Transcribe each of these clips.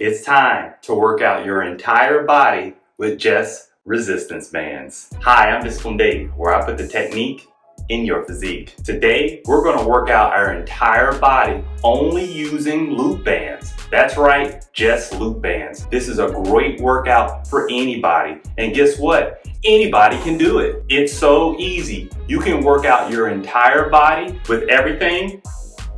It's time to work out your entire body with just resistance bands. Hi, I'm Discipline Dave, where I put the technique in your physique. Today, we're going to work out our entire body only using loop bands. That's right, just loop bands. This is a great workout for anybody. And guess what? Anybody can do it. It's so easy. You can work out your entire body with everything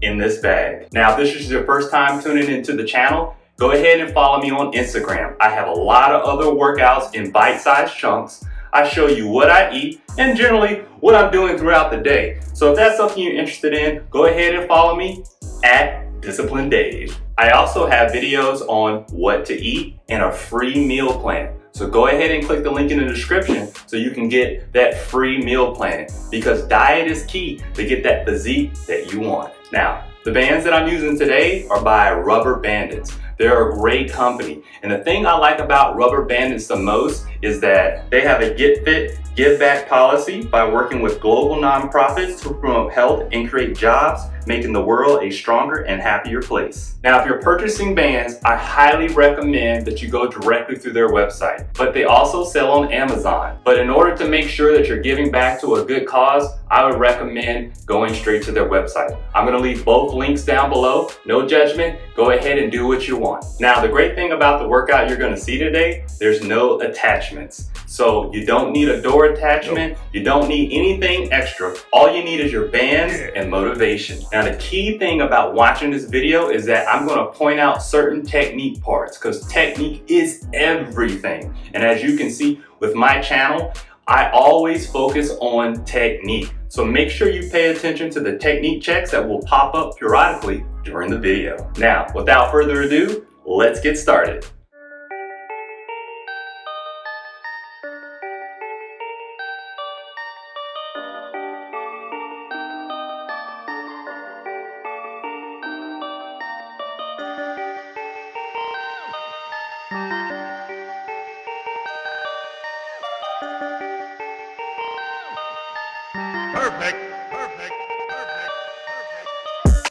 in this bag. Now, if this is your first time tuning into the channel, go ahead and follow me on Instagram. I have a lot of other workouts in bite-sized chunks. I show you what I eat and generally what I'm doing throughout the day. So if that's something you're interested in, go ahead and follow me at Discipline Dave. I also have videos on what to eat and a free meal plan. So go ahead and click the link in the description so you can get that free meal plan, because diet is key to get that physique that you want. Now, the bands that I'm using today are by Rubberbanditz. They're a great company. And the thing I like about Rubberbanditz the most is that they have a Get Fit, Give Back policy by working with global nonprofits to promote health and create jobs, making the world a stronger and happier place. Now, if you're purchasing bands, I highly recommend that you go directly through their website, but they also sell on Amazon. But in order to make sure that you're giving back to a good cause, I would recommend going straight to their website. I'm gonna leave both links down below, no judgment, go ahead and do what you want. Now, the great thing about the workout you're gonna see today, there's no attachments. So you don't need a door attachment, you don't need anything extra. All you need is your bands and motivation. Now, the key thing about watching this video is that I'm gonna point out certain technique parts, because technique is everything. And as you can see with my channel, I always focus on technique. So make sure you pay attention to the technique checks that will pop up periodically during the video. Now, without further ado, let's get started.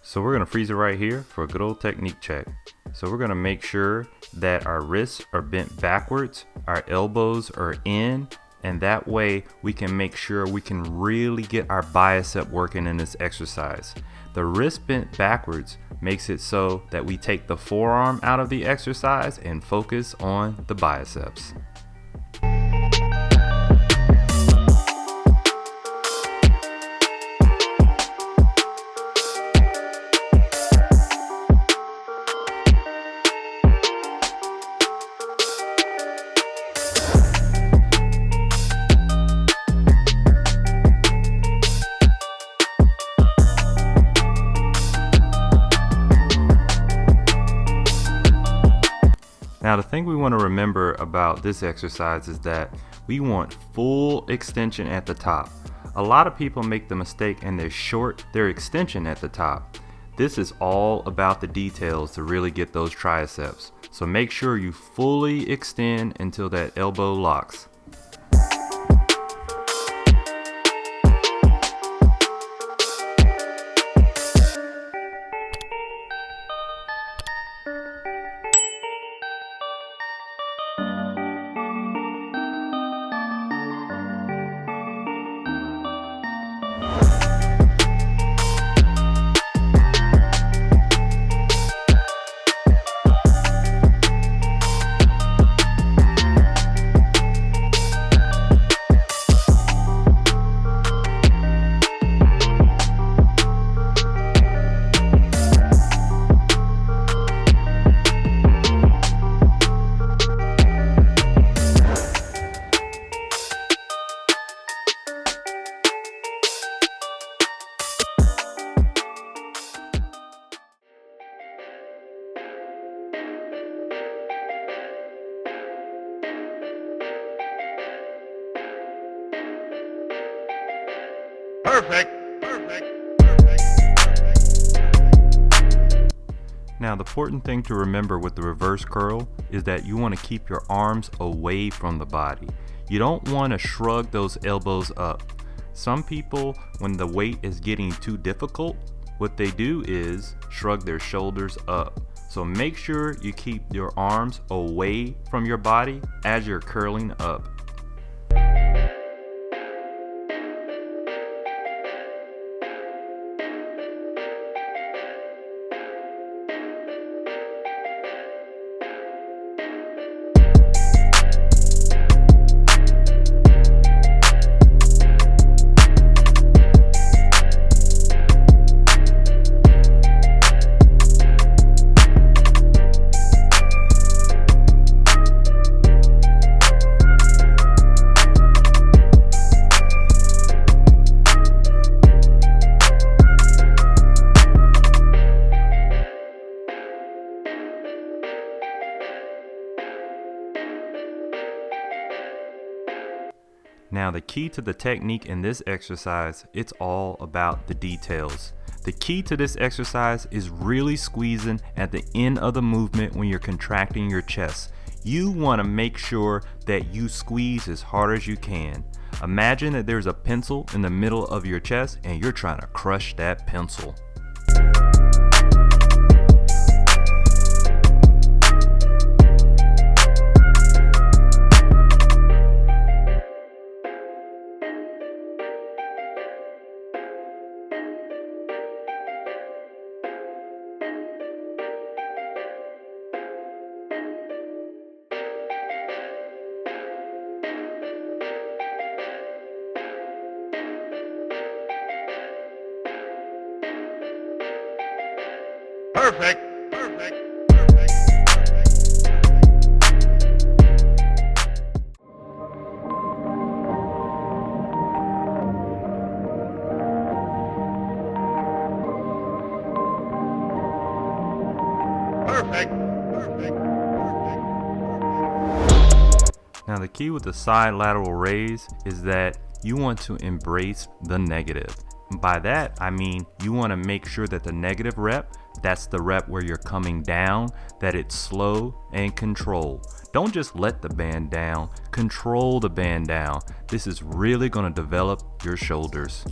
So we're gonna freeze it right here for a good old technique check. So we're gonna make sure that our wrists are bent backwards, our elbows are in, and that way we can make sure we can really get our bicep working in this exercise. The wrist bent backwards makes it so that we take the forearm out of the exercise and focus on the biceps. Now, the thing we want to remember about this exercise is that we want full extension at the top. A lot of people make the mistake and they short their extension at the top. This is all about the details to really get those triceps. So make sure you fully extend until that elbow locks. Perfect. Now, the important thing to remember with the reverse curl is that you want to keep your arms away from the body. You don't want to shrug those elbows up. Some people, when the weight is getting too difficult, what they do is shrug their shoulders up. So make sure you keep your arms away from your body as you're curling up. Now the key to the technique in this exercise, it's all about the details. The key to this exercise is really squeezing at the end of the movement when you're contracting your chest. You want to make sure that you squeeze as hard as you can. Imagine that there's a pencil in the middle of your chest and you're trying to crush that pencil. Perfect. Now the key with the side lateral raise is that you want to embrace the negative. By that I mean you want to make sure that the negative rep, that's the rep where you're coming down, that it's slow and controlled. Don't just let the band down, control the band down. This is really going to develop your shoulders.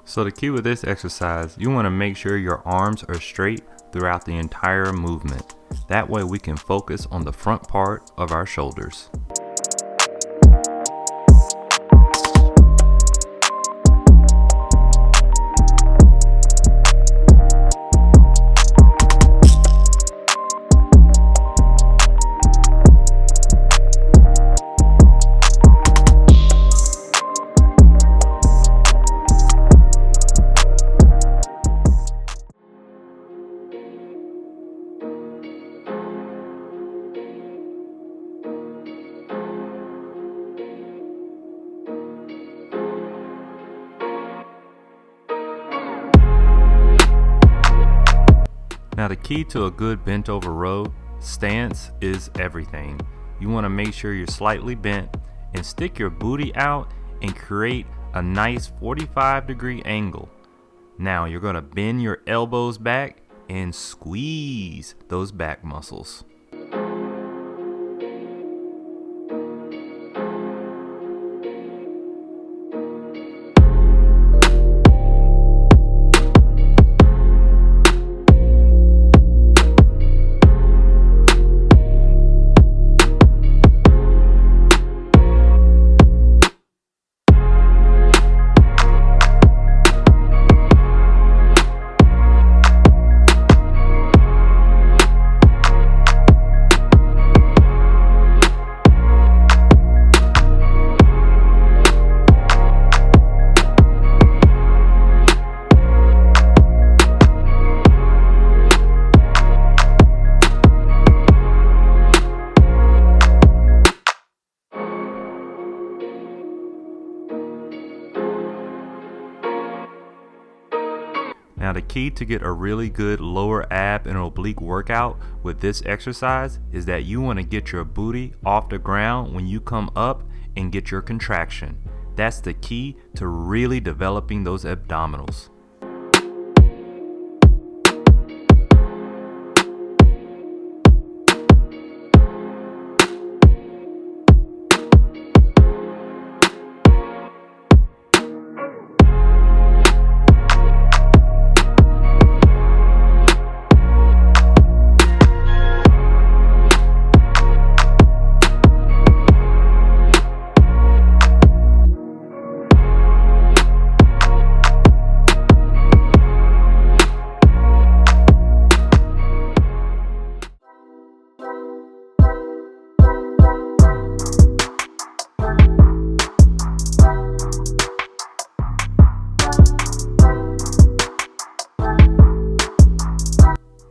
So the key with this exercise, you want to make sure your arms are straight throughout the entire movement. That way we can focus on the front part of our shoulders. Now the key to a good bent over row stance is everything. You want to make sure you're slightly bent and stick your booty out and create a nice 45-degree angle. Now you're going to bend your elbows back and squeeze those back muscles. Now the key to get a really good lower ab and oblique workout with this exercise is that you want to get your booty off the ground when you come up and get your contraction. That's the key to really developing those abdominals.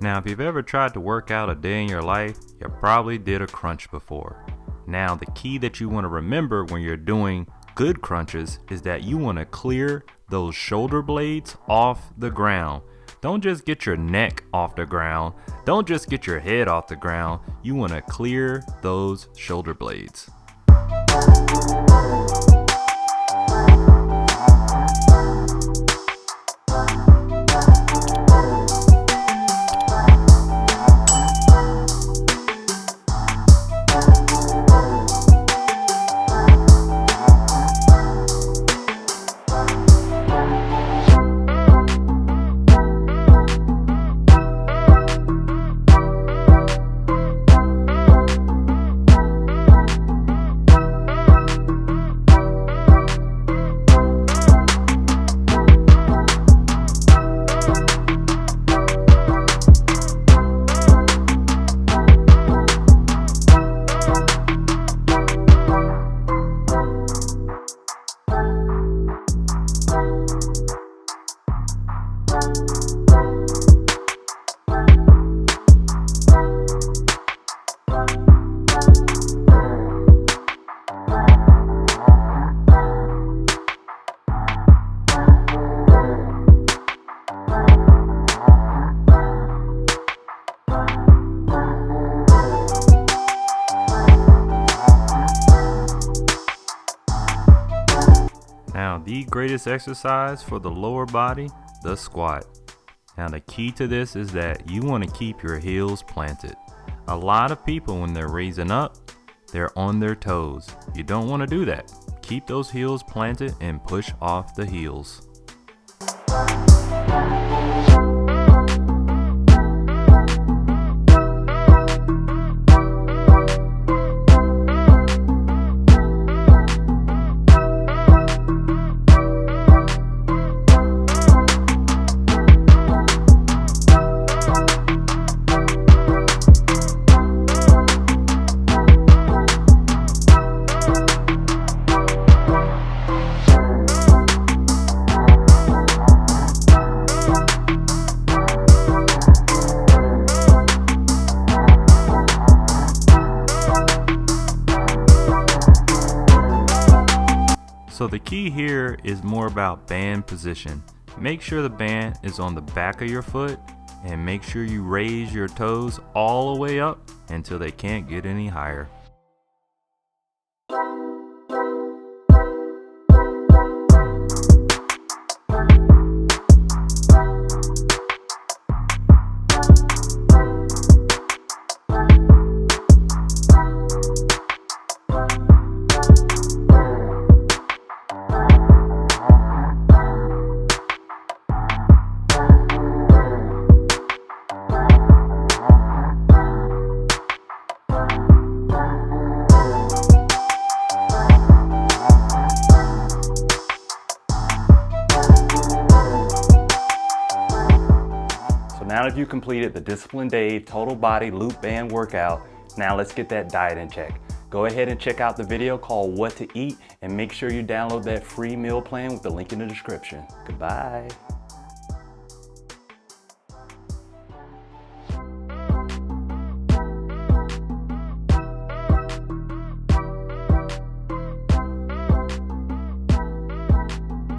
Now, if you've ever tried to work out a day in your life, you probably did a crunch before. Now, the key that you want to remember when you're doing good crunches is that you want to clear those shoulder blades off the ground. Don't just get your neck off the ground. Don't just get your head off the ground. You want to clear those shoulder blades. Now, the greatest exercise for the lower body, the squat. Now, the key to this is that you want to keep your heels planted. A lot of people, when they're raising up, they're on their toes. You don't want to do that. Keep those heels planted and push off the heels. So the key here is more about band position. Make sure the band is on the back of your foot and make sure you raise your toes all the way up until they can't get any higher. now that you've completed the Discipline Dave total body loop band workout, now let's get that diet in check. Go ahead and check out the video called What to Eat, and make sure you download that free meal plan with the link in the description. Goodbye.